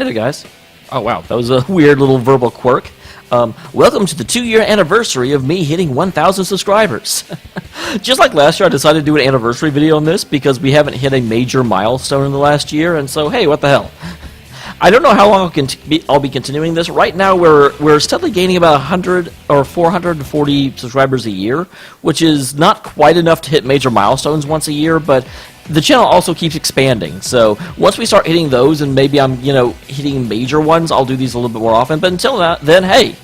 Hey there, guys. Oh, wow, that was a weird little verbal quirk. Welcome to the 2-year anniversary of me hitting 1,000 subscribers. Just like last year, I decided to do an anniversary video on this because we haven't hit a major milestone in the last year, and so, hey, what the hell. I don't know how long I'll be continuing this. Right now, we're steadily gaining about 100 or 440 subscribers a year, which is not quite enough to hit major milestones once a year, but the channel also keeps expanding. So once we start hitting those, and maybe I'm, hitting major ones, I'll do these a little bit more often. But until then, hey,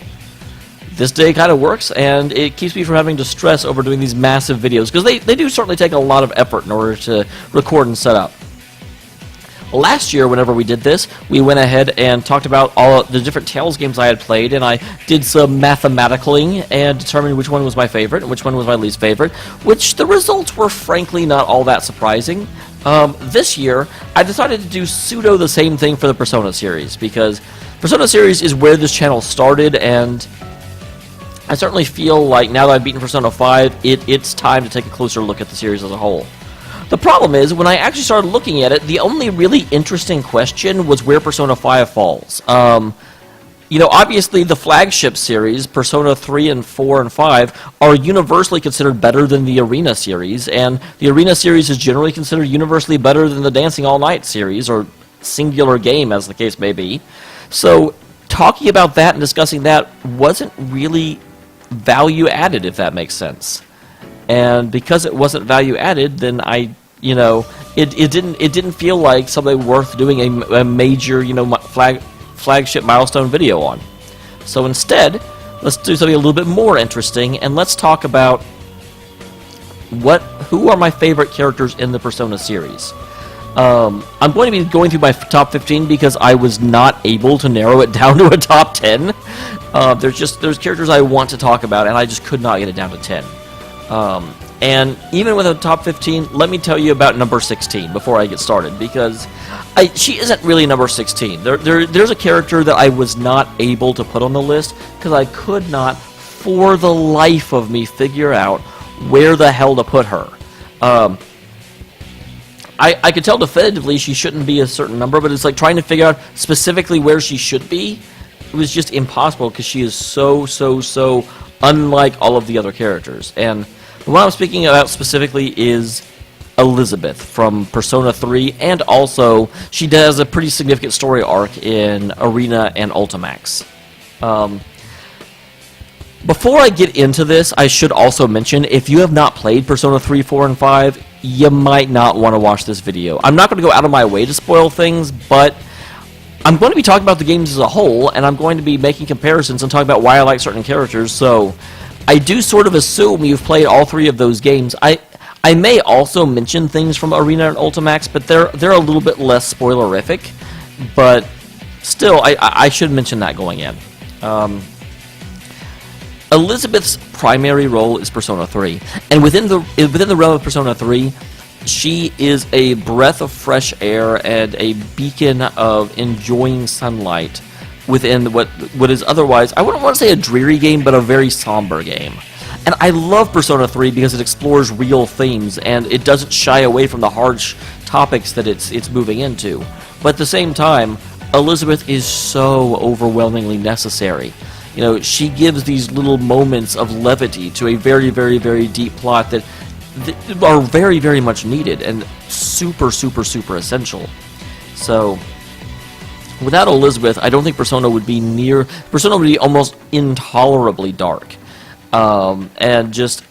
this day kind of works, and it keeps me from having to stress over doing these massive videos, because they do certainly take a lot of effort in order to record and set up. Last year, whenever we did this, we went ahead and talked about all the different Tales games I had played, and I did some mathematicaling and determined which one was my favorite and which one was my least favorite, which the results were frankly not all that surprising. This year, I decided to do pseudo the same thing for the Persona series, because Persona series is where this channel started, and I certainly feel like now that I've beaten Persona 5, it's time to take a closer look at the series as a whole. The problem is, when I actually started looking at it, the only really interesting question was where Persona 5 falls. Obviously the flagship series, Persona 3 and 4 and 5, are universally considered better than the Arena series, and the Arena series is generally considered universally better than the Dancing All Night series, or Singular Game, as the case may be. So, talking about that and discussing that wasn't really value added, if that makes sense. And because it wasn't value added, then it didn't feel like something worth doing a major, flagship milestone video on. So instead, let's do something a little bit more interesting, and let's talk about who are my favorite characters in the Persona series. I'm going to be going through my top 15 because I was not able to narrow it down to a top 10. There's characters I want to talk about, and I just could not get it down to 10. And even with a top 15, let me tell you about number 16 before I get started, because she isn't really number 16. There's a character that I was not able to put on the list because I could not, for the life of me, figure out where the hell to put her. I could tell definitively she shouldn't be a certain number, but it's like trying to figure out specifically where she should be. It was just impossible because she is so unlike all of the other characters. And what I'm speaking about specifically is Elizabeth from Persona 3, and also she does a pretty significant story arc in Arena and Ultimax. Before I get into this, I should also mention, if you have not played Persona 3, 4, and 5, you might not want to watch this video. I'm not going to go out of my way to spoil things, but I'm going to be talking about the games as a whole, and I'm going to be making comparisons and talking about why I like certain characters, so I do sort of assume you've played all 3 of those games. I may also mention things from Arena and Ultimax, but they're a little bit less spoilerific, but still, I should mention that going in. Elizabeth's primary role is Persona 3, and within the realm of Persona 3, she is a breath of fresh air and a beacon of enjoying sunlight within what is otherwise, I wouldn't want to say a dreary game, but a very somber game. And I love Persona 3 because it explores real themes, and it doesn't shy away from the harsh topics that it's moving into. But at the same time, Elizabeth is so overwhelmingly necessary. She gives these little moments of levity to a very, very, very deep plot that are very, very much needed and super essential. So without Elizabeth, I don't think Persona would be almost intolerably dark. And just,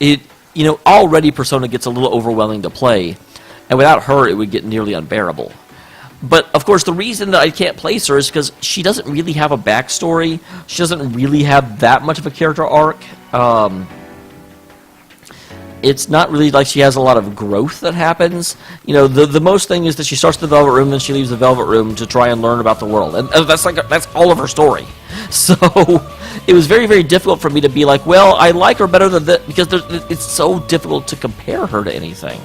already Persona gets a little overwhelming to play, and without her, it would get nearly unbearable. But, of course, the reason that I can't place her is because she doesn't really have a backstory. She doesn't really have that much of a character arc. It's not really like she has a lot of growth that happens. The most thing is that she starts the Velvet Room, then she leaves the Velvet Room to try and learn about the world. And that's all of her story. So it was very, very difficult for me to be like, well, I like her better than that, because it's so difficult to compare her to anything.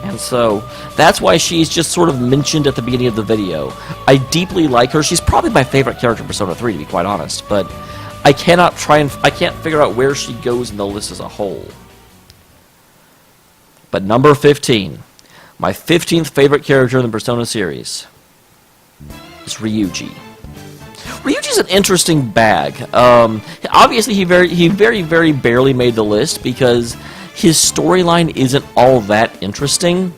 And so that's why she's just sort of mentioned at the beginning of the video. I deeply like her. She's probably my favorite character in Persona 3, to be quite honest. But I can't figure out where she goes in the list as a whole. But number 15, my 15th favorite character in the Persona series. is Ryuji. Ryuji's an interesting bag. Obviously, he very barely made the list because his storyline isn't all that interesting.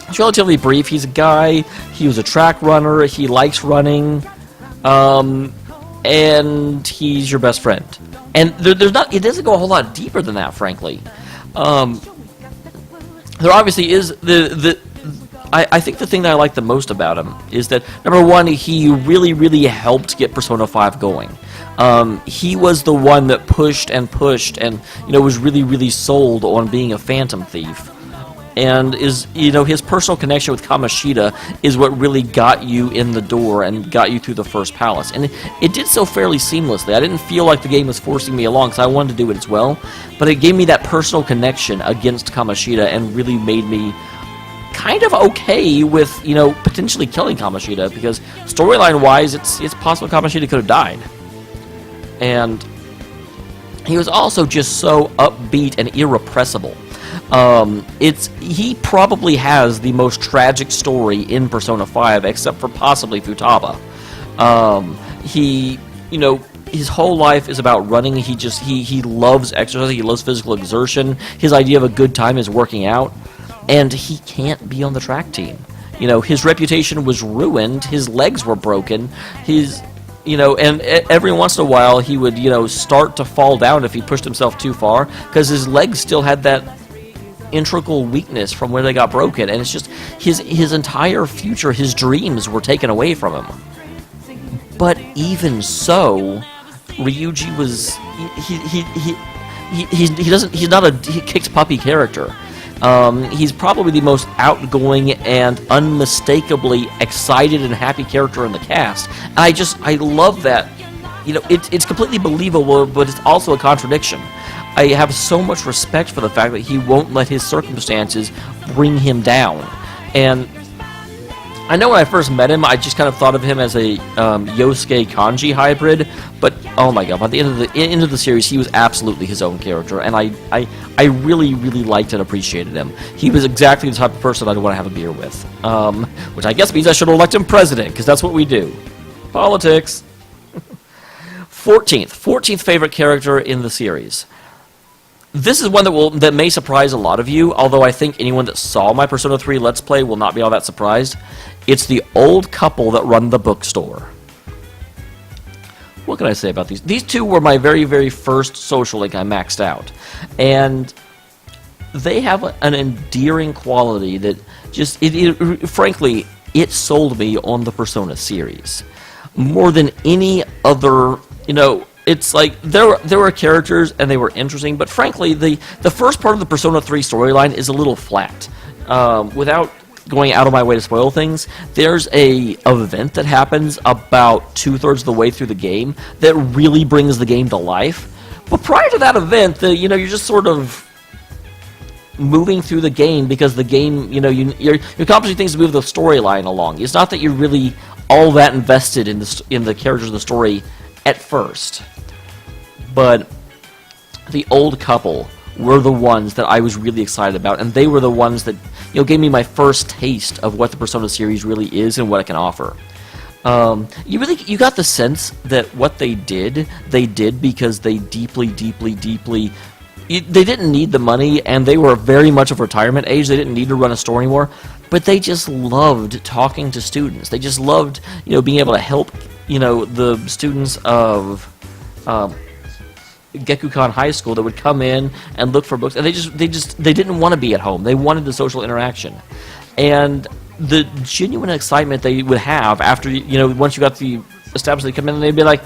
It's relatively brief. He's a guy. He was a track runner. He likes running, and he's your best friend. And there's not. It doesn't go a whole lot deeper than that, frankly. There obviously is I think the thing that I like the most about him is that, number one, he really helped get Persona 5 going. He was the one that pushed and was really sold on being a Phantom Thief. And his personal connection with Kamoshida is what really got you in the door and got you through the first palace. And it did so fairly seamlessly. I didn't feel like the game was forcing me along because I wanted to do it as well. But it gave me that personal connection against Kamoshida and really made me kind of okay with, potentially killing Kamoshida, because storyline-wise, it's possible Kamoshida could have died. And he was also just so upbeat and irrepressible. He probably has the most tragic story in Persona 5, except for possibly Futaba. His whole life is about running. He loves exercise. He loves physical exertion. His idea of a good time is working out. And he can't be on the track team. His reputation was ruined. His legs were broken. And every once in a while he would, start to fall down if he pushed himself too far, because his legs still had that integral weakness from where they got broken. And it's just his entire future, his dreams were taken away from him. But even so, Ryuji was he's not a kicked puppy character. He's probably the most outgoing and unmistakably excited and happy character in the cast. And I love that. It's completely believable, but it's also a contradiction. I have so much respect for the fact that he won't let his circumstances bring him down. And I know when I first met him, I just kind of thought of him as a Yusuke Kanji hybrid, but oh my god, by the end of the series, he was absolutely his own character, and I really liked and appreciated him. He was exactly the type of person I'd want to have a beer with, which I guess means I should elect him president, because that's what we do. Politics. 14th favorite character in the series. This is one that may surprise a lot of you, although I think anyone that saw my Persona 3 Let's Play will not be all that surprised. It's the old couple that run the bookstore. What can I say about these? These two were my very first social link I maxed out. And they have an endearing quality that just, frankly, it sold me on the Persona series. More than any other, it's like there were characters and they were interesting, but frankly, the first part of the Persona 3 storyline is a little flat. Without going out of my way to spoil things, there's a event that happens about 2/3 of the way through the game that really brings the game to life. But prior to that event, you're just sort of moving through the game because the game, you're accomplishing things to move the storyline along. It's not that you're really all that invested in the characters of the story at first. But the old couple were the ones that I was really excited about, and they were the ones that gave me my first taste of what the Persona series really is and what it can offer. You got the sense that what they did because they deeply they didn't need the money, and they were very much of retirement age. They didn't need to run a store anymore, but they just loved talking to students. They just loved being able to help the students of Gekukan High School that would come in and look for books, and they didn't want to be at home. They wanted the social interaction, and the genuine excitement they would have after once you got the established, they come in and they'd be like,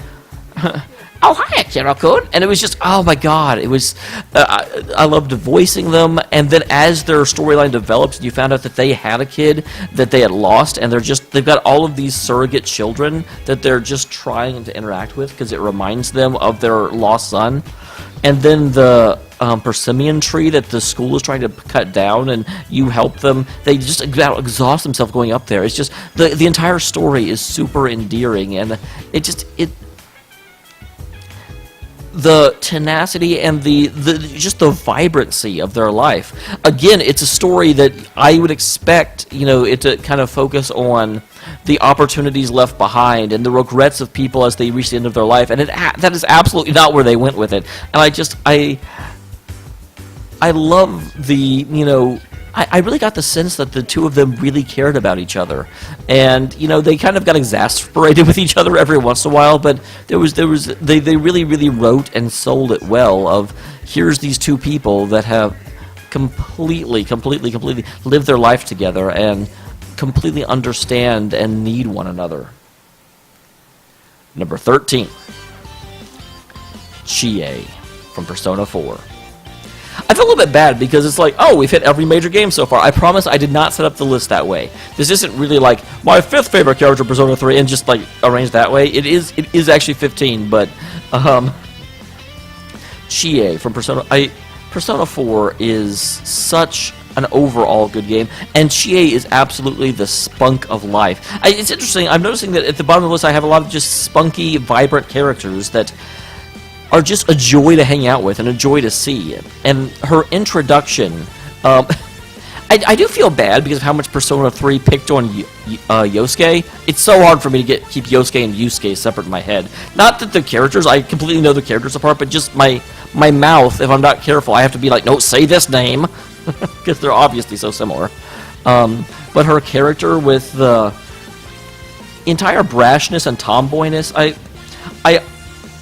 "Oh, hi, Akira-kun," and it was just, oh my god, it was. I loved voicing them, and then as their storyline developed, you found out that they had a kid that they had lost, and they've got all of these surrogate children that they're just trying to interact with because it reminds them of their lost son, and then the persimmon tree that the school is trying to cut down, and you help them. They just exhaust themselves going up there. It's just the entire story is super endearing, and it the tenacity and the just the vibrancy of their life. Again, it's a story that I would expect, it to kind of focus on the opportunities left behind and the regrets of people as they reach the end of their life, and that is absolutely not where they went with it. And I love I really got the sense that the two of them really cared about each other, and they kind of got exasperated with each other every once in a while. But they really wrote and sold it well. Of here's these two people that have completely lived their life together and completely understand and need one another. Number 13, Chie from Persona 4. I feel a little bit bad because it's like, oh, we've hit every major game so far. I promise I did not set up the list that way. This isn't really like my 5th favorite character, Persona 3, and just like arranged that way. It is actually 15, but Chie from Persona 4 is such an overall good game, and Chie is absolutely the spunk of life. It's interesting, I'm noticing that at the bottom of the list I have a lot of just spunky, vibrant characters that are just a joy to hang out with and a joy to see. And her introduction, I do feel bad because of how much Persona 3 picked on Yusuke. It's so hard for me to keep Yusuke and Yusuke separate in my head. Not that the characters, I completely know the characters apart, but just my mouth, if I'm not careful, I have to be like, no, say this name, because they're obviously so similar. But her character with the entire brashness and tomboyness, I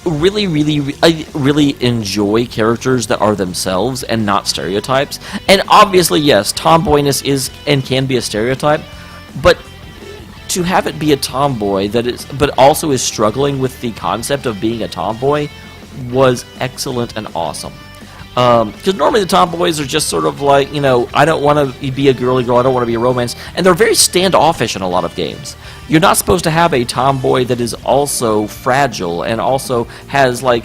really enjoy characters that are themselves and not stereotypes. And obviously, yes, tomboyness is and can be a stereotype, but to have it be a tomboy but also is struggling with the concept of being a tomboy was excellent and awesome. Because normally the tomboys are just sort of like, I don't want to be a girly girl, I don't want to be a romance, and they're very standoffish in a lot of games. You're not supposed to have a tomboy that is also fragile and also has, like,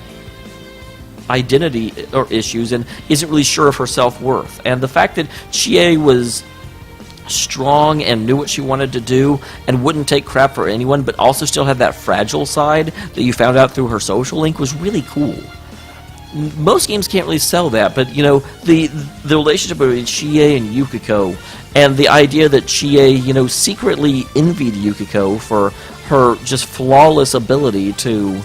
identity or issues and isn't really sure of her self-worth. And the fact that Chie was strong and knew what she wanted to do and wouldn't take crap for anyone, but also still had that fragile side that you found out through her social link was really cool. Most games can't really sell that, but the relationship between Chie and Yukiko, and the idea that Chie secretly envied Yukiko for her just flawless ability to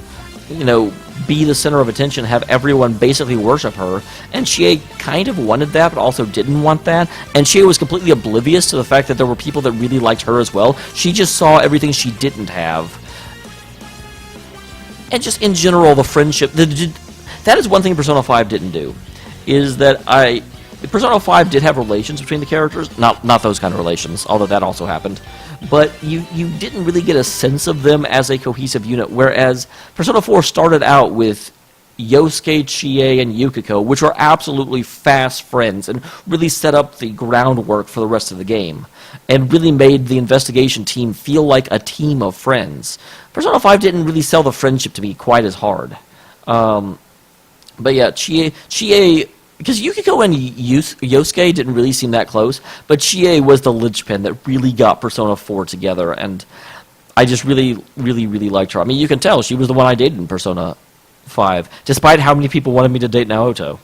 be the center of attention, have everyone basically worship her, and Chie kind of wanted that but also didn't want that, and Chie was completely oblivious to the fact that there were people that really liked her as well. She just saw everything she didn't have, and just in general the friendship. That is one thing Persona 5 didn't do, is that Persona 5 did have relations between the characters, not those kind of relations, although that also happened, but you didn't really get a sense of them as a cohesive unit, whereas Persona 4 started out with Yusuke, Chie, and Yukiko, which were absolutely fast friends, and really set up the groundwork for the rest of the game, and really made the investigation team feel like a team of friends. Persona 5 didn't really sell the friendship to me quite as hard. But yeah, Chie, because Yukiko and Yusuke didn't really seem that close, but Chie was the linchpin that really got Persona 4 together, and I just really liked her. I mean, you can tell she was the one I dated in Persona 5, despite how many people wanted me to date Naoto.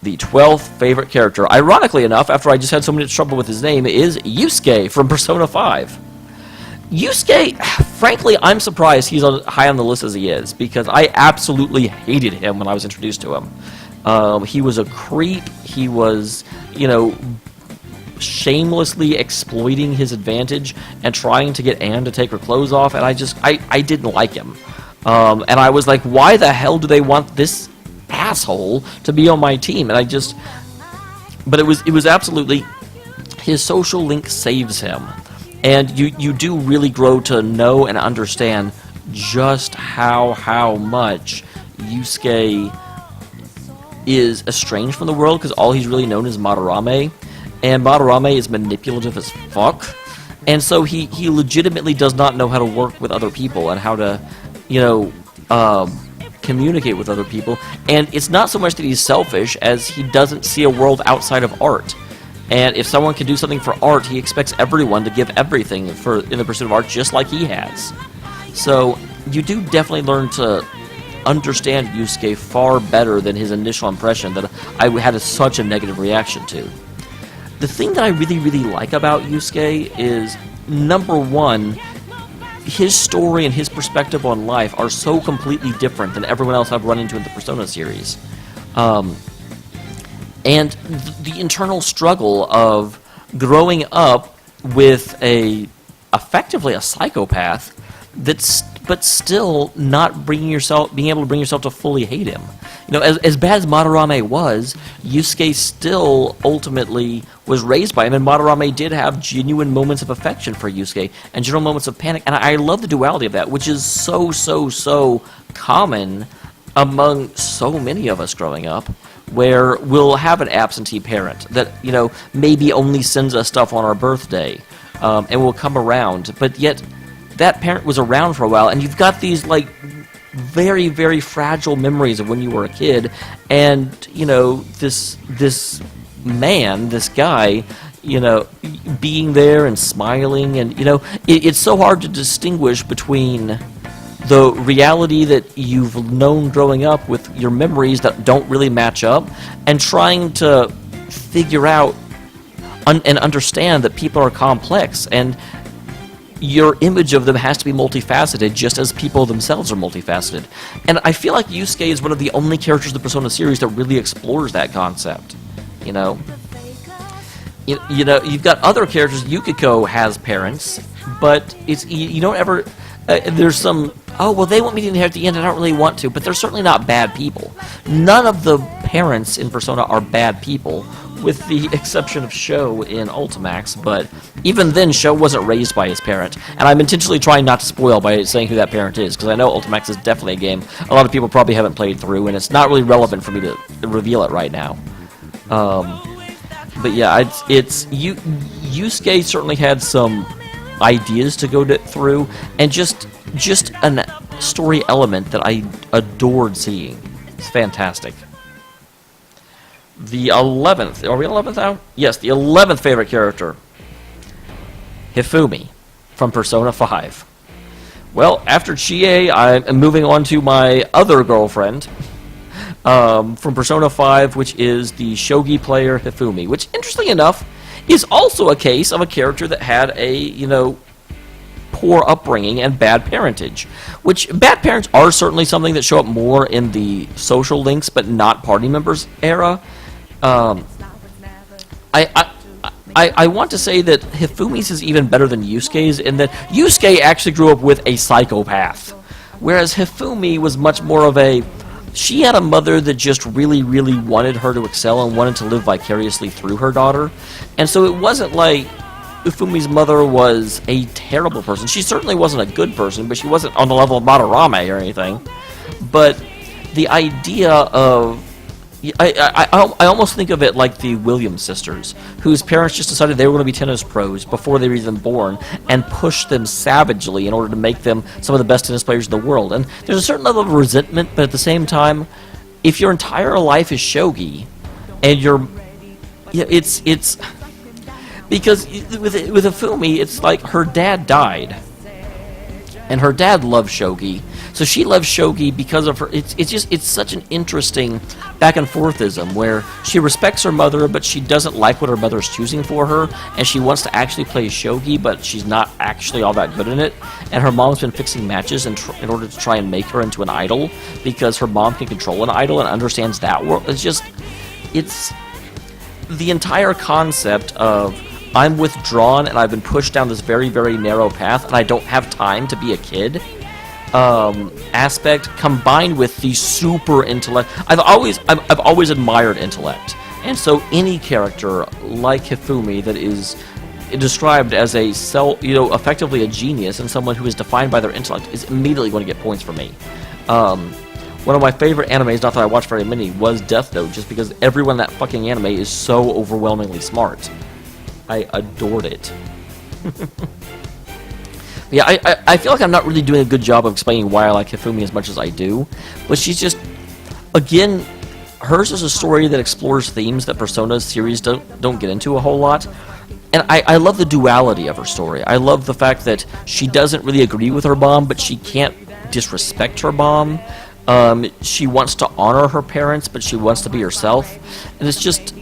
The 12th favorite character, ironically enough, after I just had so much trouble with his name, is Yusuke from Persona 5. Yusuke, frankly, I'm surprised he's high on the list as he is, because I absolutely hated him when I was introduced to him. He was a creep. He was, shamelessly exploiting his advantage and trying to get Anne to take her clothes off, and I didn't like him. And I was like, why the hell do they want this asshole to be on my team? And but it was absolutely, his social link saves him. And you do really grow to know and understand just how much Yusuke is estranged from the world, because all he's really known is Madarame, and Madarame is manipulative as fuck, and so he legitimately does not know how to work with other people and how to, communicate with other people, and it's not so much that he's selfish as he doesn't see a world outside of art. And if someone can do something for art, he expects everyone to give everything in the pursuit of art, just like he has. So you do definitely learn to understand Yusuke far better than his initial impression that I had such a negative reaction to. The thing that I really, really like about Yusuke is, number one, his story and his perspective on life are so completely different than everyone else I've run into in the Persona series. And the internal struggle of growing up with effectively a psychopath but still not being able to bring yourself to fully hate him. You know, as bad as Madarame was, Yusuke still ultimately was raised by him, and Madarame did have genuine moments of affection for Yusuke and general moments of panic, and I love the duality of that, which is so common among so many of us growing up, where we'll have an absentee parent that, you know, maybe only sends us stuff on our birthday, and will come around, but yet that parent was around for a while, and you've got these, like, very, very fragile memories of when you were a kid, and, you know, this man, this guy, you know, being there and smiling, and, you know, it's so hard to distinguish between the reality that you've known growing up with your memories that don't really match up, and trying to figure out and understand that people are complex, and your image of them has to be multifaceted, just as people themselves are multifaceted. And I feel like Yusuke is one of the only characters in the Persona series that really explores that concept. You know, you've got other characters. Yukiko has parents, but you don't ever. There's some. Oh well, they want me to inherit the end. I don't really want to, but they're certainly not bad people. None of the parents in Persona are bad people, with the exception of Sho in Ultimax, but even then, Sho wasn't raised by his parent, and I'm intentionally trying not to spoil by saying who that parent is, because I know Ultimax is definitely a game a lot of people probably haven't played through, and it's not really relevant for me to reveal it right now. But yeah, Yusuke certainly had some ideas to go through, and just a story element that I adored seeing. It's fantastic. The 11th, are we 11th now? Yes, the 11th favorite character, Hifumi, from Persona 5. Well, after Chie, I'm moving on to my other girlfriend, from Persona 5, which is the shogi player Hifumi, which, interestingly enough, is also a case of a character that had a, you know, poor upbringing and bad parentage. Which, bad parents are certainly something that show up more in the social links, but not party members era. I want to say that Hifumi's is even better than Yusuke's, in that Yusuke actually grew up with a psychopath, whereas Hifumi was much more of a... She had a mother that just really, really wanted her to excel and wanted to live vicariously through her daughter, and so it wasn't like Hifumi's mother was a terrible person. She certainly wasn't a good person, but she wasn't on the level of Madarame or anything. But the idea of... I almost think of it like the Williams sisters, whose parents just decided they were going to be tennis pros before they were even born, and pushed them savagely in order to make them some of the best tennis players in the world. And there's a certain level of resentment, but at the same time, if your entire life is shogi, and it's because with Hifumi, it's like her dad died, and her dad loved shogi. So she loves shogi because of her. It's such an interesting back and forthism where she respects her mother, but she doesn't like what her mother is choosing for her, and she wants to actually play shogi, but she's not actually all that good in it. And her mom's been fixing matches in order to try and make her into an idol, because her mom can control an idol and understands that world. It's the entire concept of I'm withdrawn and I've been pushed down this very, very narrow path, and I don't have time to be a kid. Aspect combined with the super intellect. I've always admired intellect, and so any character like Hifumi that is described as effectively a genius and someone who is defined by their intellect is immediately going to get points for me. One of my favorite animes, not that I watch very many, was Death Note, just because everyone in that fucking anime is so overwhelmingly smart. I adored it. Yeah, I feel like I'm not really doing a good job of explaining why I like Hifumi as much as I do, but she's just, again, hers is a story that explores themes that Persona series don't get into a whole lot, and I love the duality of her story. I love the fact that she doesn't really agree with her mom, but she can't disrespect her mom. She wants to honor her parents, but she wants to be herself. And it's just...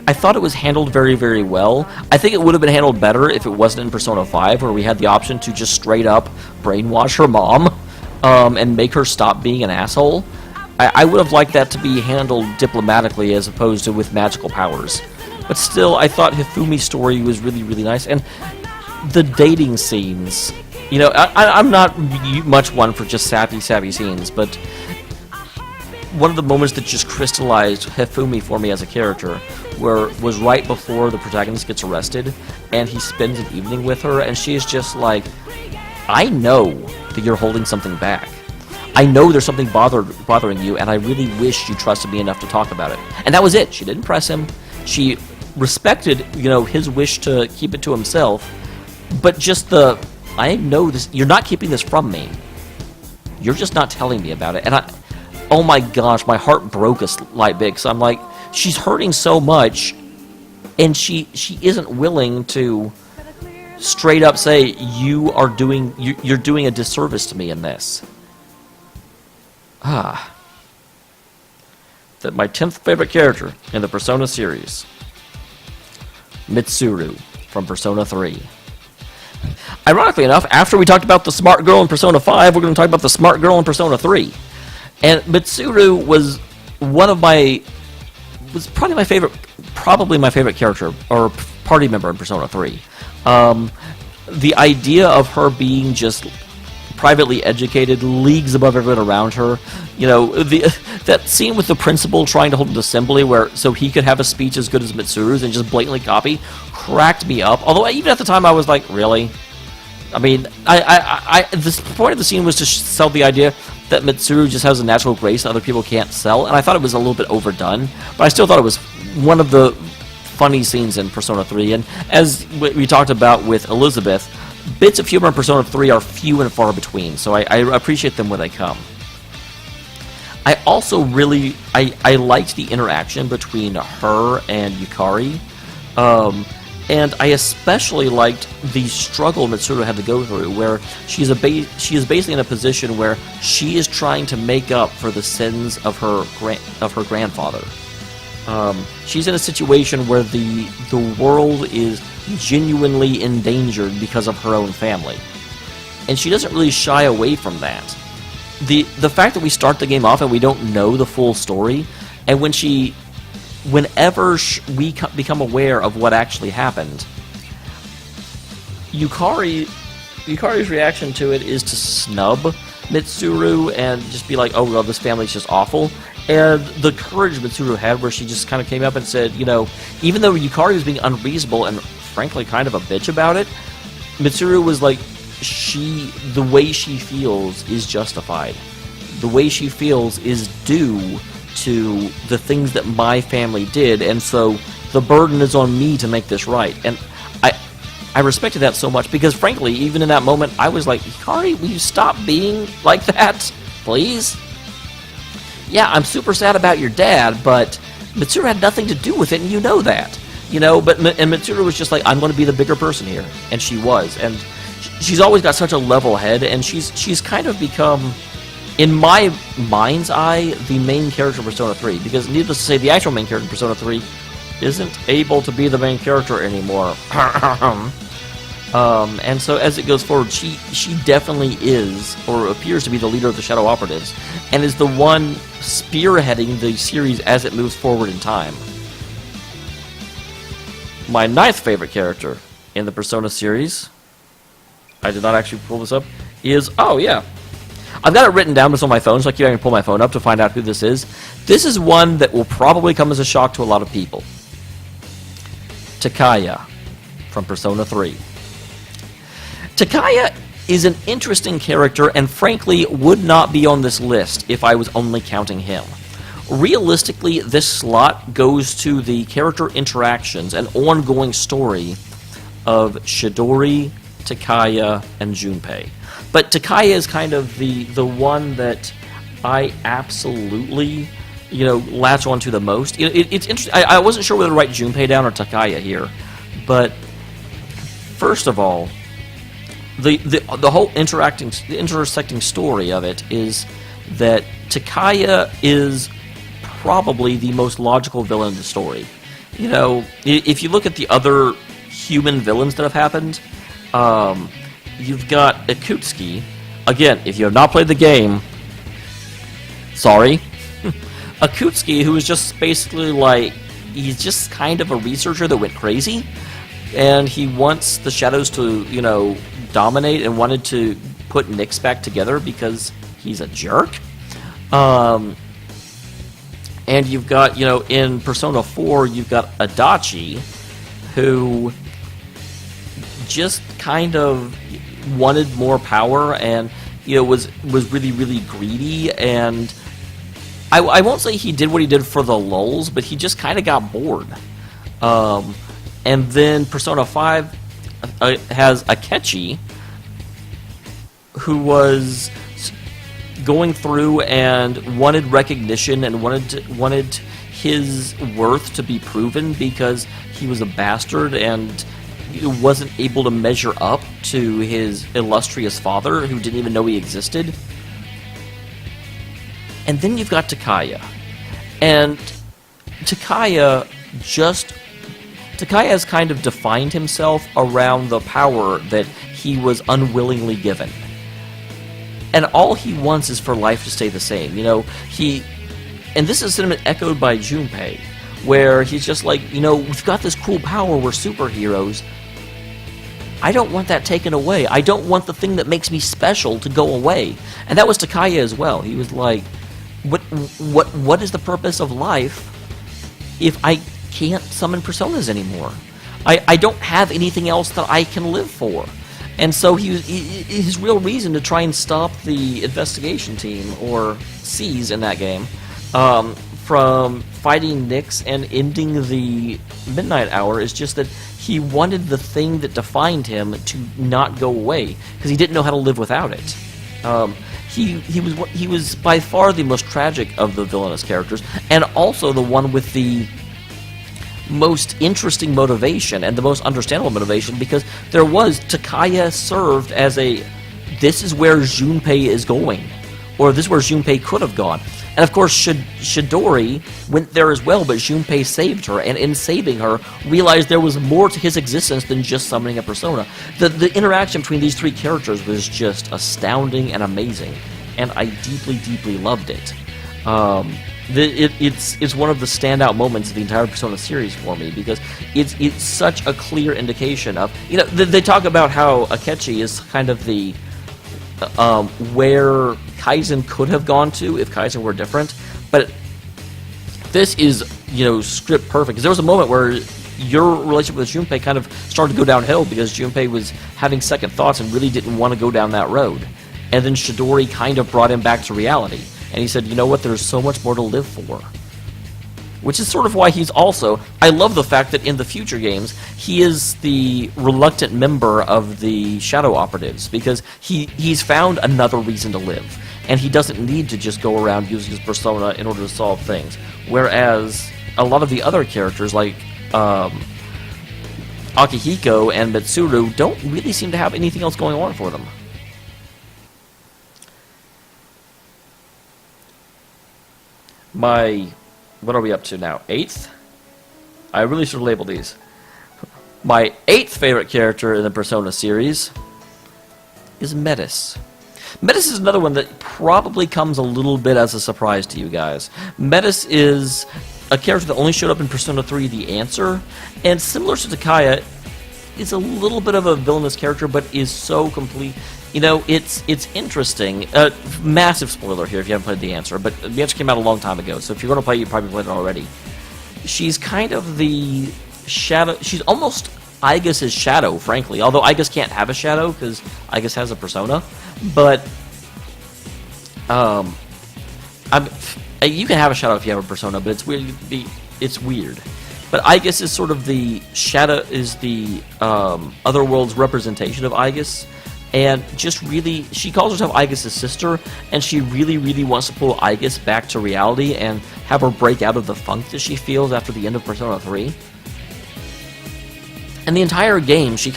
I thought it was handled very, very well. I think it would have been handled better if it wasn't in Persona 5, where we had the option to just straight up brainwash her mom and make her stop being an asshole. I would have liked that to be handled diplomatically as opposed to with magical powers. But still, I thought Hifumi's story was really, really nice. And the dating scenes... You know, I'm not much one for just sappy scenes, but one of the moments that just crystallized Hifumi for me as a character was right before the protagonist gets arrested, and he spends an evening with her, and she's just like, I know that you're holding something back. I know there's something bothering you, and I really wish you trusted me enough to talk about it. And that was it. She didn't press him. She respected, you know, his wish to keep it to himself, but just I know this. You're not keeping this from me. You're just not telling me about it. And oh my gosh, my heart broke a slight bit. So I'm like, she's hurting so much, and she isn't willing to straight up say you're doing a disservice to me in this. That my 10th favorite character in the Persona series, Mitsuru from Persona 3. Ironically enough, after we talked about the smart girl in Persona 5, we're going to talk about the smart girl in Persona 3. And Mitsuru was probably my favorite character, or party member in Persona 3. The idea of her being just privately educated, leagues above everyone around her. You know, that scene with the principal trying to hold an assembly so he could have a speech as good as Mitsuru's and just blatantly copy, cracked me up. Although even at the time I was like, really? I mean, the point of the scene was to sell the idea that Mitsuru just has a natural grace that other people can't sell, and I thought it was a little bit overdone, but I still thought it was one of the funny scenes in Persona 3, and as we talked about with Elizabeth, bits of humor in Persona 3 are few and far between, so I appreciate them when they come. I also really, I liked the interaction between her and Yukari, and I especially liked the struggle Mitsuru had to go through, where she is basically in a position where she is trying to make up for the sins of her grandfather. She's in a situation where the world is genuinely endangered because of her own family, and she doesn't really shy away from that. The fact that we start the game off and we don't know the full story, and whenever we become aware of what actually happened, Yukari's reaction to it is to snub Mitsuru and just be like, oh, well, this family's just awful. And the courage Mitsuru had, where she just kind of came up and said, you know, even though Yukari was being unreasonable and frankly kind of a bitch about it, Mitsuru was like, the way she feels is justified. The way she feels is due to the things that my family did, and so the burden is on me to make this right. And I respected that so much, because frankly, even in that moment, I was like, Hikari, will you stop being like that, please? Yeah, I'm super sad about your dad, but Mitsuru had nothing to do with it, and you know that. You know, and Mitsuru was just like, I'm going to be the bigger person here, and she was. And she's always got such a level head, and she's kind of become, in my mind's eye, the main character of Persona 3, because needless to say, the actual main character in Persona 3 isn't able to be the main character anymore. And so as it goes forward, she definitely is, or appears to be, the leader of the Shadow Operatives, and is the one spearheading the series as it moves forward in time. My 9th favorite character in the Persona series, I did not actually pull this up, is, oh yeah, I've got it written down just on my phone, so I keep having to pull my phone up to find out who this is. This is one that will probably come as a shock to a lot of people. Takaya from Persona 3. Takaya is an interesting character, and frankly would not be on this list if I was only counting him. Realistically, this slot goes to the character interactions and ongoing story of Chidori, Takaya, and Junpei. But Takaya is kind of the one that I absolutely, latch onto the most. It's interesting. I wasn't sure whether to write Junpei down or Takaya here, but first of all, the whole intersecting story of it is that Takaya is probably the most logical villain in the story. You know, if you look at the other human villains that have happened, you've got Akutsuki. Again, if you have not played the game, sorry. Akutsuki, who is just basically like, he's just kind of a researcher that went crazy, and he wants the shadows to, you know, dominate, and wanted to put Nyx back together because he's a jerk. And you've got, you know, in Persona 4, you've got Adachi, who just kind of wanted more power, and, you know, was really, really greedy, and I won't say he did what he did for the lulz, but he just kind of got bored. And then Persona 5 has Akechi, who was going through and wanted recognition and wanted his worth to be proven because he was a bastard and wasn't able to measure up to his illustrious father, who didn't even know he existed. And then you've got Takaya. And Takaya has kind of defined himself around the power that he was unwillingly given. And all he wants is for life to stay the same. You know, and this is sentiment echoed by Junpei, where he's just like, you know, we've got this cool power, we're superheroes. I don't want that taken away. I don't want the thing that makes me special to go away. And that was Takaya as well. He was like, what is the purpose of life if I can't summon personas anymore? I don't have anything else that I can live for. And so his real reason to try and stop the investigation team, or C's in that game, from fighting Nyx and ending the midnight hour is just that he wanted the thing that defined him to not go away, because he didn't know how to live without it. He was by far the most tragic of the villainous characters, and also the one with the most interesting motivation and the most understandable motivation, because there was Takaya served as this is where Junpei is going, or this is where Junpei could have gone. And of course Chidori went there as well, but Junpei saved her, and in saving her realized there was more to his existence than just summoning a persona. The interaction between these three characters was just astounding and amazing, and I deeply, deeply loved it. It's one of the standout moments of the entire Persona series for me, because it's such a clear indication of, you know, they talk about how Akechi is kind of the where Kaizen could have gone to if Kaizen were different, but this is, you know, script perfect, because there was a moment where your relationship with Junpei kind of started to go downhill because Junpei was having second thoughts and really didn't want to go down that road, and then Chidori kind of brought him back to reality. And he said, you know what, there's so much more to live for. Which is sort of why he's also... I love the fact that in the future games, he is the reluctant member of the Shadow Operatives, because he's found another reason to live. And he doesn't need to just go around using his persona in order to solve things. Whereas a lot of the other characters, like Akihiko and Mitsuru, don't really seem to have anything else going on for them. What are we up to now? 8th? I really should label these. My 8th favorite character in the Persona series is Metis. Metis is another one that probably comes a little bit as a surprise to you guys. Metis is a character that only showed up in Persona 3 The Answer, and similar to Takaya, is a little bit of a villainous character, but is so complete. You know, it's interesting. Massive spoiler here if you haven't played The Answer, but The Answer came out a long time ago, so if you're going to play it, you probably played it already. She's kind of the shadow... She's almost Aigis' shadow, frankly, although Aigis can't have a shadow, because Aigis has a persona. But, you can have a shadow if you have a persona, but it's weird. It's weird. But Aigis is sort of the shadow, is the otherworld's representation of Aigis. And just really, she calls herself Aigis' sister, and she really, really wants to pull Aigis back to reality and have her break out of the funk that she feels after the end of Persona 3. And the entire game, she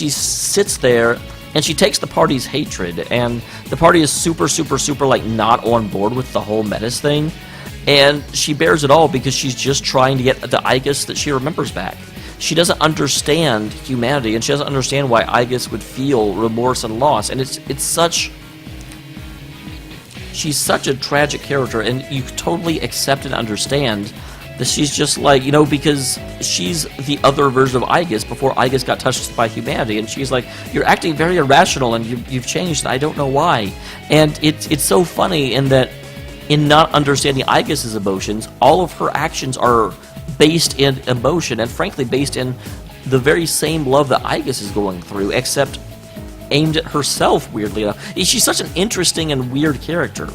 sits there And she takes the party's hatred, and the party is super, super, super, like, not on board with the whole Metis thing. And she bears it all because she's just trying to get the Aigis that she remembers back. She doesn't understand humanity, and she doesn't understand why Aigis would feel remorse and loss. And it's such... She's such a tragic character, and you totally accept and understand that she's just like, you know, because she's the other version of Aigis before Aigis got touched by humanity, and she's like, you're acting very irrational, and you've changed, and I don't know why. And it's so funny in that, in not understanding Aigis' emotions, all of her actions are based in emotion, and frankly based in the very same love that Aigis is going through, except aimed at herself, weirdly enough. She's such an interesting and weird character.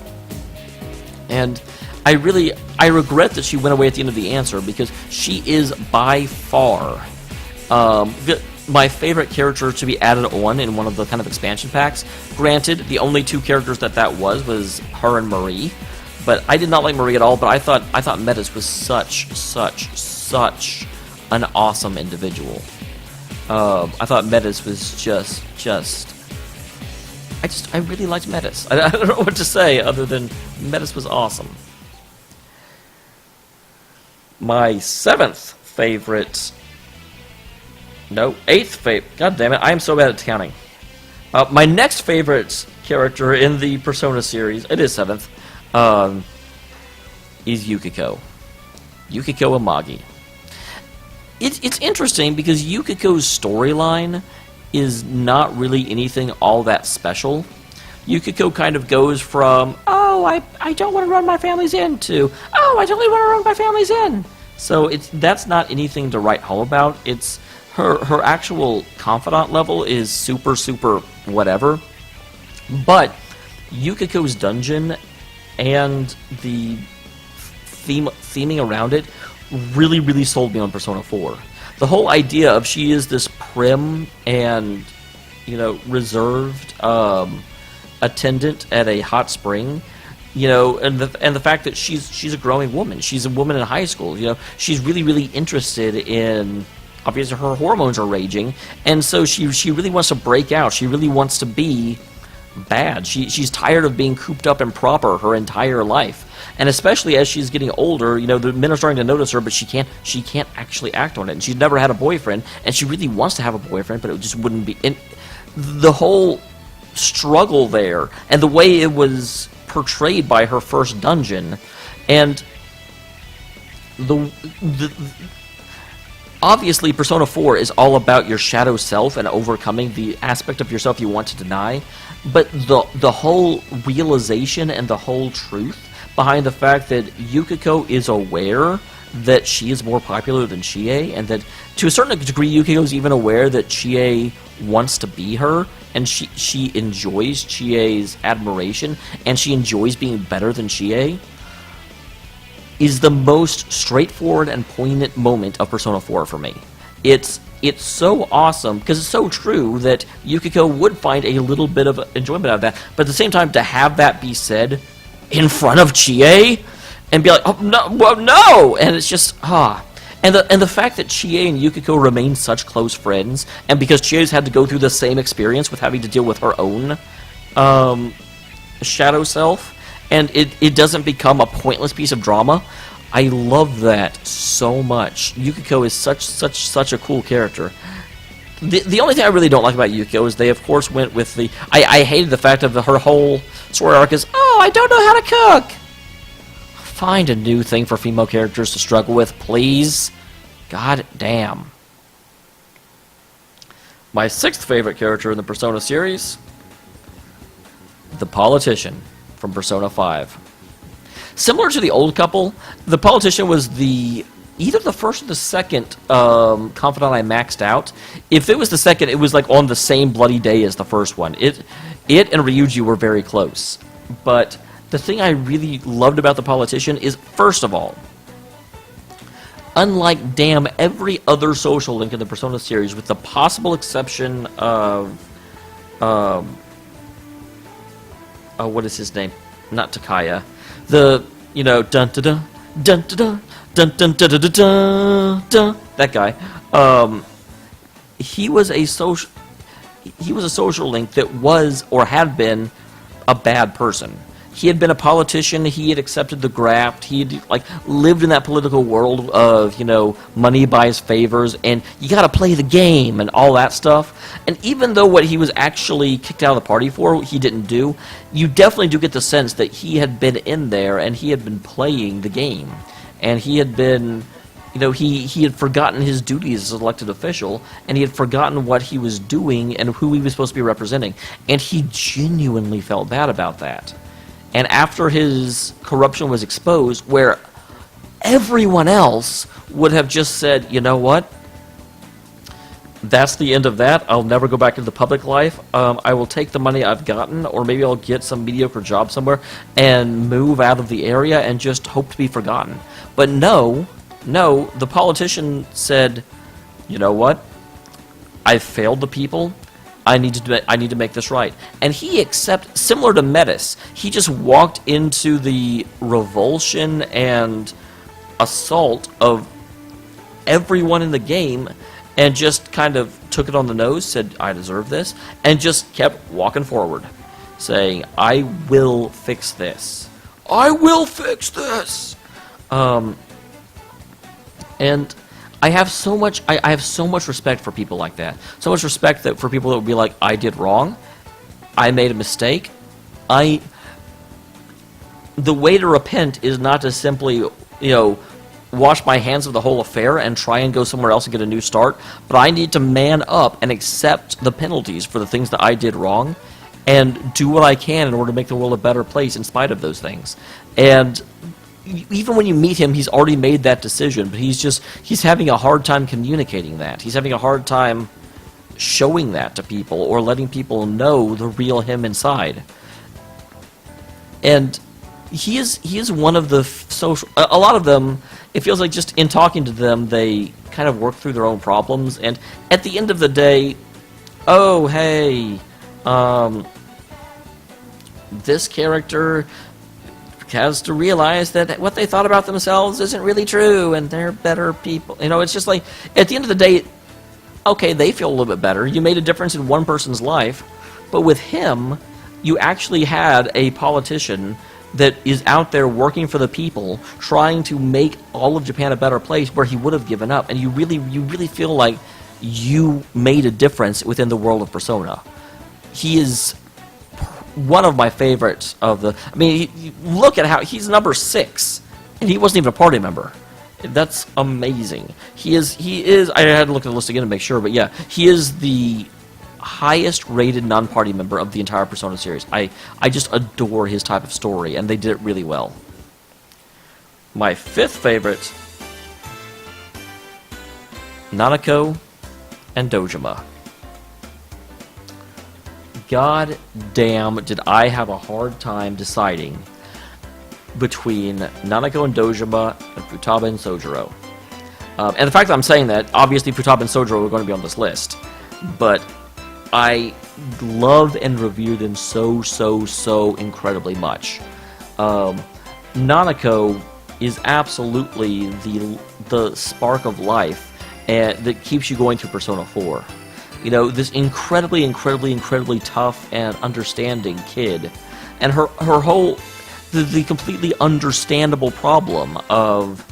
And I regret that she went away at the end of the answer, because she is by far my favorite character to be added on in one of the kind of expansion packs. Granted, the only two characters that was her and Marie, but I did not like Marie at all. But I thought Metis was such an awesome individual. I thought Metis was just I really liked Metis. I don't know what to say other than Metis was awesome. My eighth favorite. God damn it! I am so bad at counting. My next favorite character in the Persona series, it is seventh, is Yukiko. Yukiko Amagi. It's interesting because Yukiko's storyline is not really anything all that special. Yukiko kind of goes from, oh, I don't want to run my family's in, to, oh, I totally want to run my family's in. So that's not anything to write home about. It's her actual confidant level is super whatever. But Yukiko's dungeon and the theming around it really sold me on Persona 4. The whole idea of she is this prim and, you know, reserved attendant at a hot spring, you know, and the fact that she's a growing woman. She's a woman in high school, you know. She's really interested in, obviously her hormones are raging, and so she really wants to break out. She really wants to be bad. She's tired of being cooped up and proper her entire life. And especially as she's getting older, you know, the men are starting to notice her, but she can't actually act on it. And she's never had a boyfriend, and she really wants to have a boyfriend, but it just wouldn't be. And the whole struggle there, and the way it was portrayed by her first dungeon, and obviously Persona 4 is all about your shadow self and overcoming the aspect of yourself you want to deny, but the whole realization and the whole truth behind the fact that Yukiko is aware that she is more popular than Chie, and that to a certain degree Yukiko is even aware that Chie wants to be her, and she enjoys Chie's admiration, and she enjoys being better than Chie, is the most straightforward and poignant moment of Persona 4 for me. It's so awesome, because it's so true that Yukiko would find a little bit of enjoyment out of that, but at the same time, to have that be said in front of Chie, and be like, oh, no, well, no! And it's just, And the fact that Chie and Yukiko remain such close friends, and because Chie's had to go through the same experience with having to deal with her own shadow self, and it doesn't become a pointless piece of drama, I love that so much. Yukiko is such a cool character. The only thing I really don't like about Yukiko is they, of course, went with the... I hated the fact of her whole story arc is, oh, I don't know how to cook! Find a new thing for female characters to struggle with, please. God damn. My sixth favorite character in the Persona series, the Politician from Persona 5. Similar to the old couple, the Politician was either the first or the second confidant I maxed out. If it was the second, it was like on the same bloody day as the first one. It and Ryuji were very close. But the thing I really loved about the Politician is, first of all, unlike damn every other social link in the Persona series, with the possible exception of what is his name? Not Takaya. The, you know, dun dun dun dun dun dun dun dun dun dun dun, that guy. He was a social. he was a social link that was or had been a bad person. He had been a politician. He had accepted the graft. He had lived in that political world of money buys favors, and you got to play the game and all that stuff. And even though what he was actually kicked out of the party for, he didn't do, you definitely do get the sense that he had been in there and he had been playing the game, and he had been. He had forgotten his duties as an elected official, and he had forgotten what he was doing and who he was supposed to be representing. And he genuinely felt bad about that. And after his corruption was exposed, where everyone else would have just said, you know what? That's the end of that. I'll never go back into public life. I will take the money I've gotten, or maybe I'll get some mediocre job somewhere and move out of the area and just hope to be forgotten. But no, the politician said, you know what? I failed the people. I need to make this right. And he similar to Metis, he just walked into the revulsion and assault of everyone in the game and just kind of took it on the nose, said, I deserve this, and just kept walking forward, saying, I will fix this. I will fix this! And I have so much respect for people like that. So much respect for people that would be like, I did wrong. I made a mistake. The way to repent is not to simply, wash my hands of the whole affair and try and go somewhere else and get a new start. But I need to man up and accept the penalties for the things that I did wrong and do what I can in order to make the world a better place in spite of those things. And even when you meet him, he's already made that decision, but he's having a hard time communicating that. He's having a hard time showing that to people or letting people know the real him inside. And he is one of the social... A lot of them, it feels like just in talking to them, they kind of work through their own problems, and at the end of the day, oh, hey, this character has to realize that what they thought about themselves isn't really true, and they're better people. It's just like, at the end of the day, okay, they feel a little bit better. You made a difference in one person's life, but with him, you actually had a politician that is out there working for the people, trying to make all of Japan a better place where he would have given up, and you really feel like you made a difference within the world of Persona. He is one of my favorites of the... I mean, look at how... He's number 6, and he wasn't even a party member. That's amazing. He is... I had to look at the list again to make sure, but yeah, he is the highest rated non-party member of the entire Persona series. I just adore his type of story, and they did it really well. My 5th favorite, Nanako and Dojima. God damn, did I have a hard time deciding between Nanako and Dojima and Futaba and Sojiro. And the fact that I'm saying that, obviously Futaba and Sojiro are going to be on this list, but I love and revere them so incredibly much. Nanako is absolutely the spark of life that keeps you going through Persona 4. This incredibly tough and understanding kid, and her whole the completely understandable problem of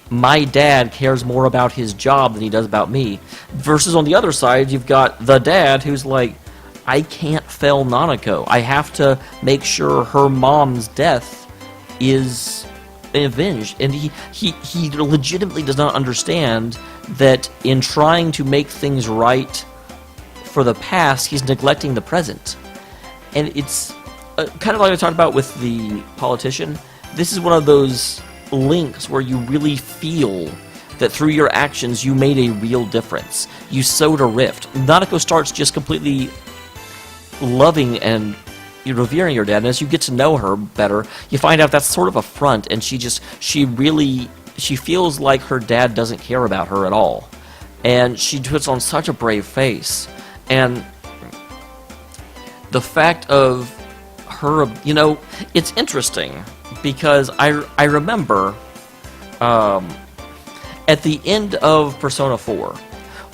my dad cares more about his job than he does about me, versus on the other side you've got the dad who's like, I can't fail Nanako. I have to make sure her mom's death is avenged, and he legitimately does not understand that in trying to make things right for the past, he's neglecting the present. And it's kind of like I talked about with the politician. This is one of those links where you really feel that through your actions you made a real difference. You sowed a rift. Nanako starts just completely loving and revering her dad, and as you get to know her better, you find out that's sort of a front, and she feels like her dad doesn't care about her at all. And she puts on such a brave face. And the fact of her, it's interesting because I remember at the end of Persona 4,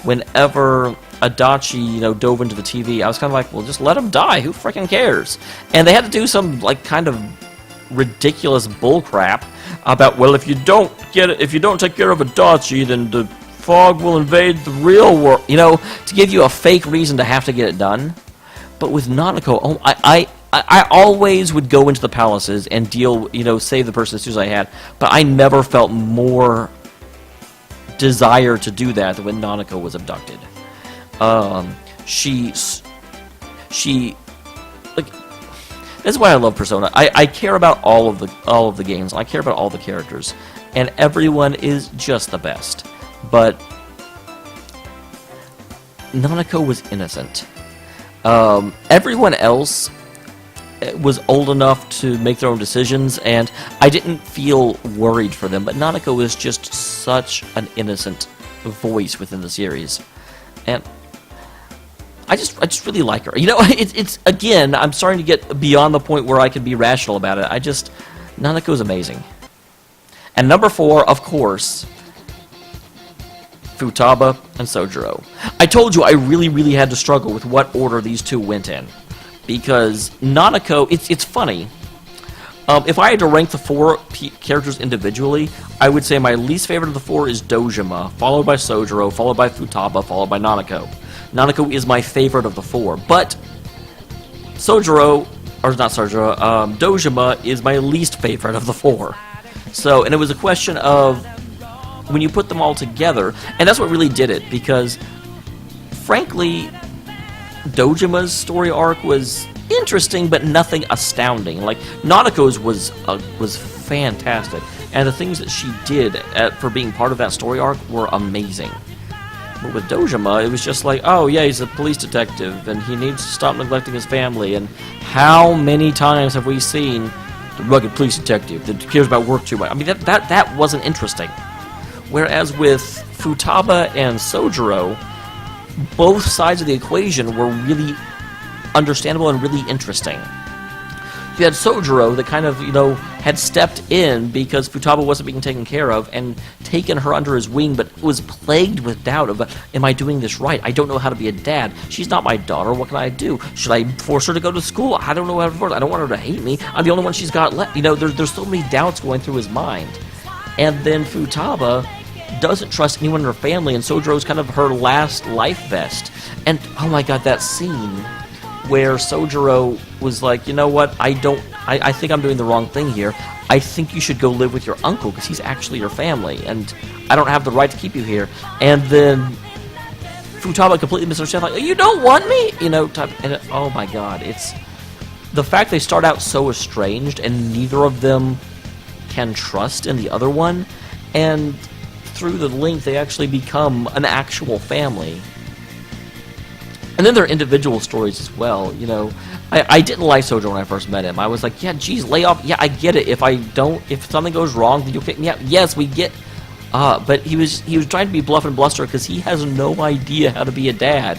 whenever Adachi, dove into the TV, I was kind of like, well, just let him die. Who freaking cares? And they had to do some like kind of ridiculous bullcrap about, well, if you don't take care of Adachi, then the fog will invade the real world. To give you a fake reason to have to get it done. But with Nanako, I always would go into the palaces and deal, save the person as soon as I had. But I never felt more desire to do that than when Nanako was abducted. She like, that's why I love Persona. I care about all of the games. I care about all the characters, and everyone is just the best. But Nanako was innocent. Everyone else was old enough to make their own decisions, and I didn't feel worried for them. But Nanako is just such an innocent voice within the series, and I just really like her. It's again, I'm starting to get beyond the point where I can be rational about it. Nanako is amazing. And number 4, of course, Futaba and Sojiro. I told you I really had to struggle with what order these two went in. Because Nanako, it's funny. If I had to rank the 4 characters individually, I would say my least favorite of the 4 is Dojima, followed by Sojiro, followed by Futaba, followed by Nanako. Nanako is my favorite of the 4, but Dojima is my least favorite of the 4. So, and it was a question of when you put them all together, and that's what really did it, because frankly, Dojima's story arc was interesting, but nothing astounding. Like, Nanako's was fantastic, and the things that she did for being part of that story arc were amazing. But with Dojima, it was just like, oh yeah, he's a police detective, and he needs to stop neglecting his family, and how many times have we seen the rugged police detective that cares about work too much? I mean, that wasn't interesting. Whereas with Futaba and Sojiro, both sides of the equation were really understandable and really interesting. You had Sojiro that kind of, had stepped in because Futaba wasn't being taken care of and taken her under his wing, but was plagued with doubt of, am I doing this right? I don't know how to be a dad. She's not my daughter. What can I do? Should I force her to go to school? I don't know how to force her. I don't want her to hate me. I'm the only one she's got left. There's so many doubts going through his mind. And then Futaba doesn't trust anyone in her family, and Sojiro's kind of her last life vest. And, oh my god, that scene where Sojiro was like, you know what, I think I'm doing the wrong thing here. I think you should go live with your uncle, because he's actually your family, and I don't have the right to keep you here. And then Futaba completely misunderstands, like, you don't want me? Oh my god, it's the fact they start out so estranged, and neither of them can trust in the other one, and through the link, they actually become an actual family. And then there are individual stories as well. I didn't like Sojiro when I first met him. I was like, yeah, geez, lay off. Yeah, I get it. If something goes wrong, then you'll pick me up. Yes, we get. But he was trying to be bluff and bluster because he has no idea how to be a dad,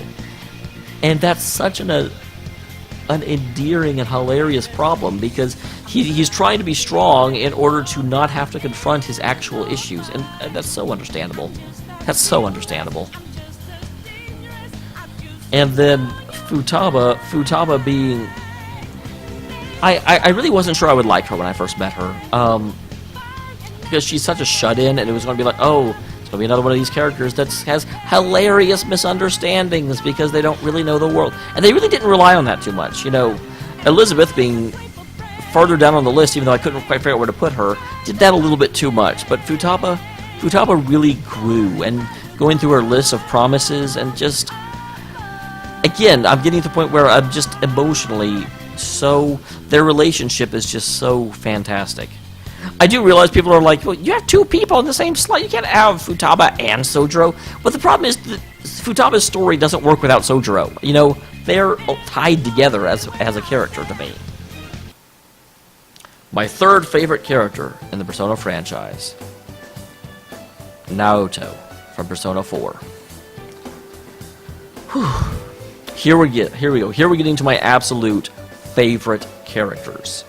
and that's such an endearing and hilarious problem because he's trying to be strong in order to not have to confront his actual issues, and that's so understandable. That's so understandable. And then Futaba being... I really wasn't sure I would like her when I first met her, because she's such a shut-in, and it was going to be like, oh, it's going to be another one of these characters that has hilarious misunderstandings because they don't really know the world. And they really didn't rely on that too much. Elizabeth being further down on the list, even though I couldn't quite figure out where to put her, did that a little bit too much. But Futaba really grew, and going through her list of promises, and just... Again, I'm getting to the point where I'm just emotionally their relationship is just so fantastic. I do realize people are like, well, you have 2 people in the same slot. You can't have Futaba and Sojiro. But the problem is that Futaba's story doesn't work without Sojiro. They're tied together as a character to me. My third favorite character in the Persona franchise, Naoto from Persona 4. Whew. Here we go. Here we're getting to my absolute favorite characters.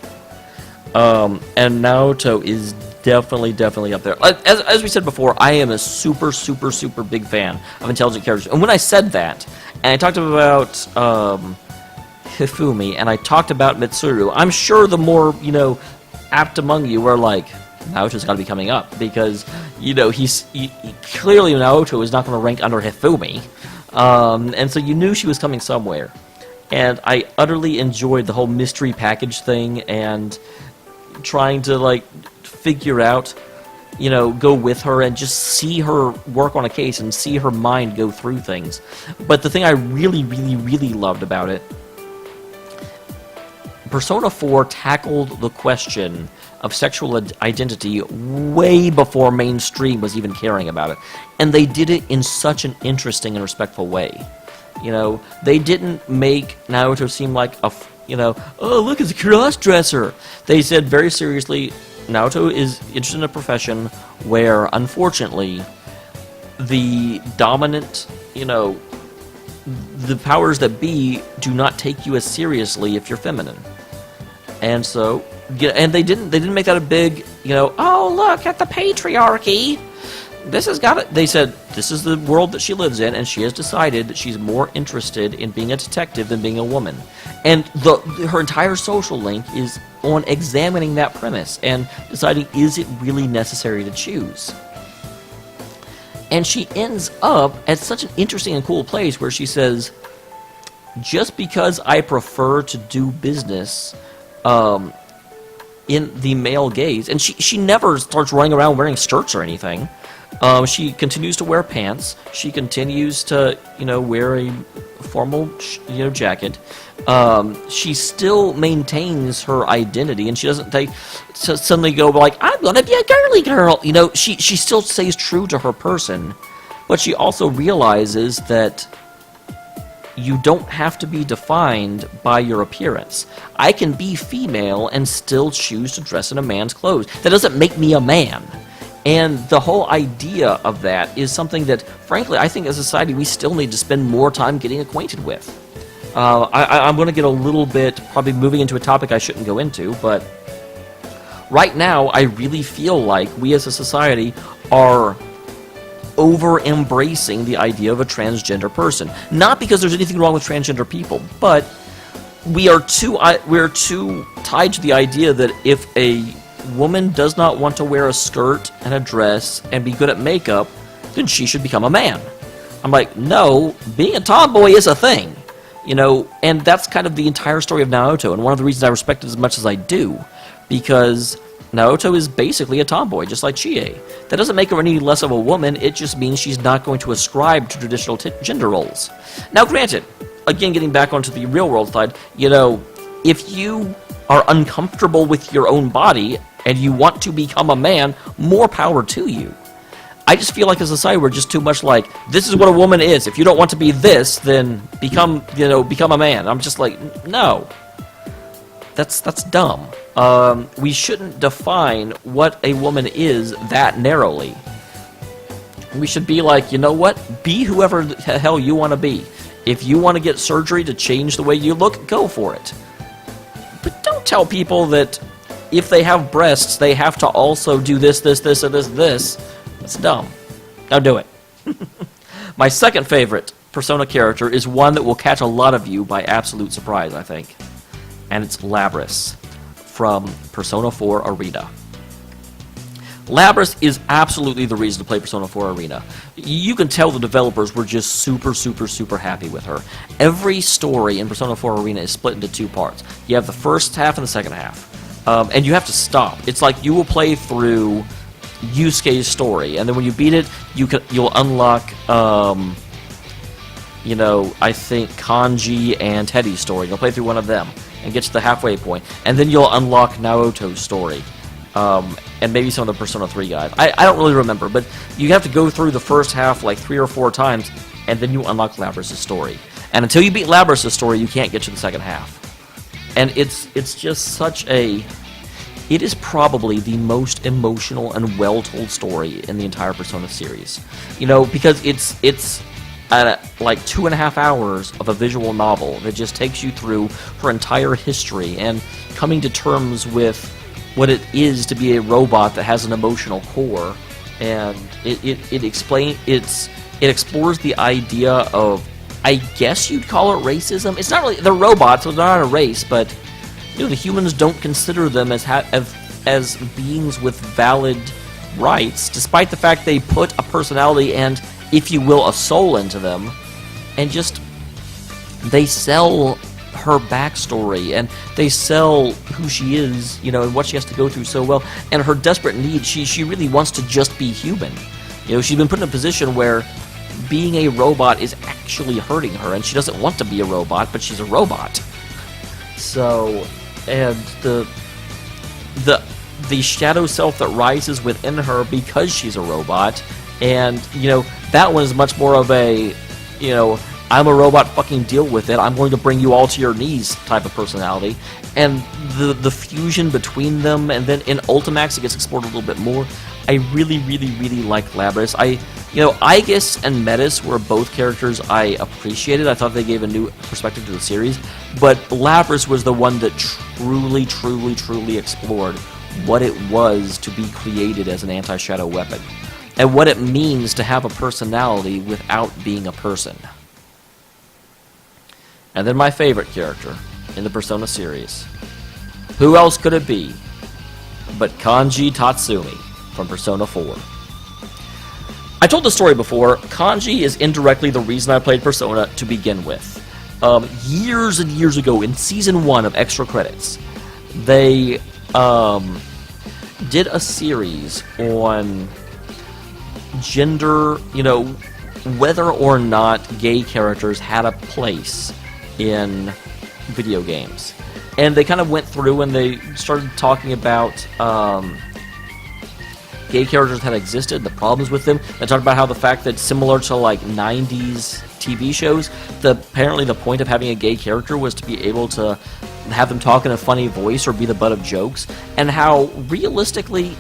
And Naoto is definitely up there. As we said before, I am a super big fan of intelligent characters. And when I said that, and I talked about Hifumi, and I talked about Mitsuru, I'm sure the more, apt among you were like, Naoto's got to be coming up, because, he clearly Naoto is not going to rank under Hifumi, and so you knew she was coming somewhere. And I utterly enjoyed the whole mystery package thing, and trying to, figure out, go with her and just see her work on a case and see her mind go through things. But the thing I really loved about it, Persona 4 tackled the question of sexual identity way before mainstream was even caring about it. And they did it in such an interesting and respectful way. They didn't make Naoto seem like oh, look, it's a cross-dresser. They said very seriously, Naoto is interested in a profession where, unfortunately, the dominant, the powers that be do not take you as seriously if you're feminine. And so, and they didn't make that a big, oh, look at the patriarchy. This has got it. They said this is the world that she lives in, and she has decided that she's more interested in being a detective than being a woman. And her entire social link is on examining that premise and deciding, is it really necessary to choose? And she ends up at such an interesting and cool place where she says, just because I prefer to do business in the male gaze, and she never starts running around wearing skirts or anything. She continues to wear pants. She continues to, wear a formal, jacket. She still maintains her identity, and she doesn't suddenly go like, I'm going to be a girly girl. She still stays true to her person, but she also realizes that you don't have to be defined by your appearance. I can be female and still choose to dress in a man's clothes. That doesn't make me a man. And the whole idea of that is something that, frankly, I think as a society we still need to spend more time getting acquainted with. I'm going to get a little bit, probably moving into a topic I shouldn't go into, but right now I really feel like we as a society are over-embracing the idea of a transgender person. Not because there's anything wrong with transgender people, but we're too tied to the idea that if a woman does not want to wear a skirt and a dress and be good at makeup, then she should become a man. I'm like, no, being a tomboy is a thing. And that's kind of the entire story of Naoto, and one of the reasons I respect it as much as I do, because Naoto is basically a tomboy, just like Chie. That doesn't make her any less of a woman, it just means she's not going to ascribe to traditional gender roles. Now granted, again getting back onto the real world side, if you are uncomfortable with your own body and you want to become a man, more power to you. I just feel like as a society we're just too much like, this is what a woman is. If you don't want to be this, then become a man. I'm just like, no. That's dumb. We shouldn't define what a woman is that narrowly. We should be like, you know what? Be whoever the hell you want to be. If you want to get surgery to change the way you look, go for it. But don't tell people that if they have breasts, they have to also do this, and this. That's dumb. Don't do it. My second favorite Persona character is one that will catch a lot of you by absolute surprise, I think. And it's Lapras from Persona 4 Arena. Lapras is absolutely the reason to play Persona 4 Arena. You can tell the developers were just super happy with her. Every story in Persona 4 Arena is split into two parts. You have the first half and the second half. And you have to stop. It's like you will play through Yusuke's story, and then when you beat it, you'll unlock, I think Kanji and Teddy's story. You'll play through one of them and get to the halfway point, and then you'll unlock Naoto's story. And maybe some of the Persona 3 guys. I don't really remember, but you have to go through the first half like 3 or 4 times, and then you unlock Lapras' story. And until you beat Lapras' story, you can't get to the second half. And it's just such a... It is probably the most emotional and well-told story in the entire Persona series. Because it's like 2.5 hours of a visual novel that just takes you through her entire history and coming to terms with what it is to be a robot that has an emotional core, and it explores the idea of, I guess you'd call it racism. It's not really, they're robots, so they're not a race, but the humans don't consider them as beings with valid rights, despite the fact they put a personality and, if you will, a soul into them, and just they sell her backstory, and they sell who she is, and what she has to go through so well, and her desperate need. She really wants to just be human. She's been put in a position where being a robot is actually hurting her, and she doesn't want to be a robot, but she's a robot. So, and the shadow self that rises within her because she's a robot, and that one is much more of a I'm a robot, fucking deal with it, I'm going to bring you all to your knees type of personality. And the fusion between them, and then in Ultimax it gets explored a little bit more. I really, really, really like Lapras. Aegis and Metis were both characters I appreciated. I thought they gave a new perspective to the series. But Lapras was the one that truly, truly, truly explored what it was to be created as an anti-shadow weapon, and what it means to have a personality without being a person. And then my favorite character in the Persona series. Who else could it be but Kanji Tatsumi from Persona 4? I told the story before. Kanji is indirectly the reason I played Persona to begin with. Years and years ago, in Season 1 of Extra Credits, they did a series on gender, whether or not gay characters had a place in video games. And they kind of went through and they started talking about gay characters that existed, the problems with them. They talked about how the fact that, similar to like 90s TV shows, apparently the point of having a gay character was to be able to have them talk in a funny voice or be the butt of jokes, and how realistically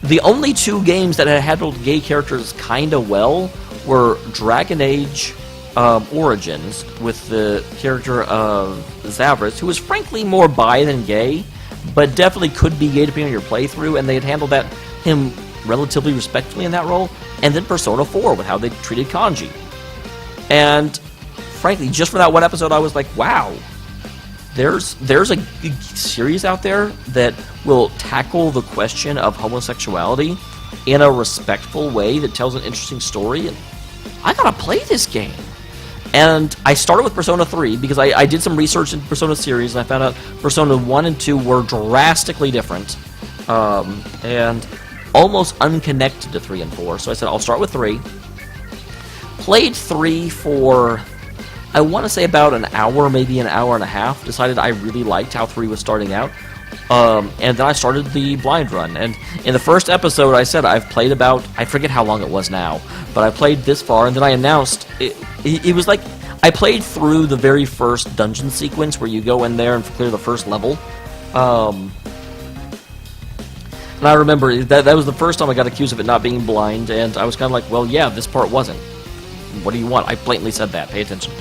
the only two games that had handled gay characters kinda well were Dragon Age Origins, with the character of Zavras, who was frankly more bi than gay, but definitely could be gay depending on your playthrough, and they had handled him relatively respectfully in that role. And then Persona 4 with how they treated Kanji. And frankly, just for that one episode, I was like, wow, there's a series out there that will tackle the question of homosexuality in a respectful way that tells an interesting story, and I gotta play this game. And I started with Persona 3 because I did some research in Persona series, and I found out Persona 1 and 2 were drastically different, and almost unconnected to 3 and 4. So I said, I'll start with 3. Played 3 for, I want to say, about an hour, maybe an hour and a half. Decided I really liked how 3 was starting out. And then I started the blind run. And in the first episode, I said I've played about, I forget how long it was now, but I played this far, and then I announced, it was like, I played through the very first dungeon sequence where you go in there and clear the first level. And I remember that was the first time I got accused of it not being blind, and I was kind of like, well, yeah, this part wasn't. What do you want? I blatantly said that. Pay attention.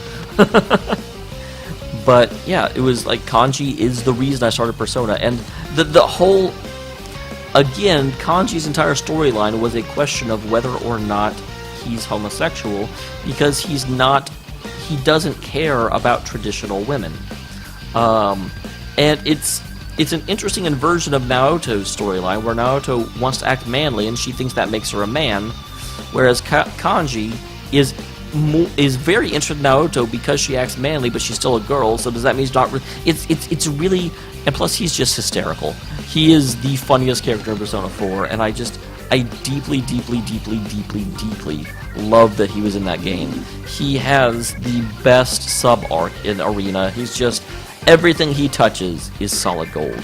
But yeah, it was like Kanji is the reason I started Persona, and the whole, again, Kanji's entire storyline was a question of whether or not he's homosexual, because he doesn't care about traditional women. And it's an interesting inversion of Naoto's storyline, where Naoto wants to act manly, and she thinks that makes her a man, whereas Kanji is very interested in Naoto because she acts manly, but she's still a girl. So does that mean he's not? It's really, and plus he's just hysterical. He is the funniest character in Persona 4, and I deeply, deeply, deeply, deeply, deeply love that he was in that game. He has the best sub arc in Arena. He's just, everything he touches is solid gold.